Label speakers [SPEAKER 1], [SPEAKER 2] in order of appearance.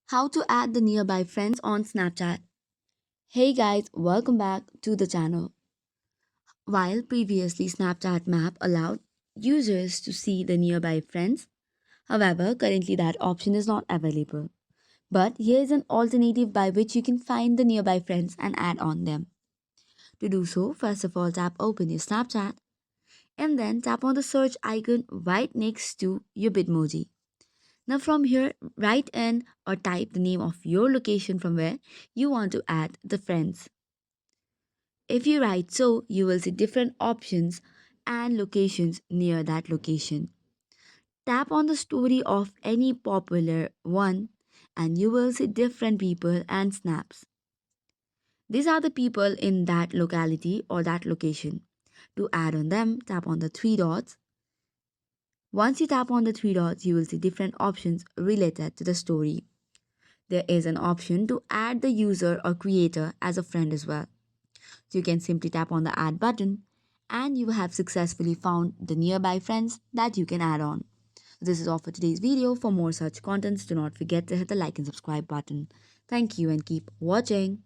[SPEAKER 1] How to add the nearby friends on Snapchat. Hey guys, welcome back to the channel. While previously Snapchat Map allowed users to see the nearby friends, however, currently that option is not available. But here is an alternative by which you can find the nearby friends and add on them. To do so, first of all, tap open your Snapchat and then tap on the search icon right next to your Bitmoji. Now from here, write in or type the name of your location from where you want to add the friends. If you write so, you will see different options and locations near that location. Tap on the story of any popular one and you will see different people and snaps. These are the people in that locality or that location. To add on them, tap on the three dots. Once you tap on the three dots, you will see different options related to the story. There is an option to add the user or creator as a friend as well. So you can simply tap on the add button and you have successfully found the nearby friends that you can add on. This is all for today's video. For more such contents, do not forget to hit the like and subscribe button. Thank you and keep watching.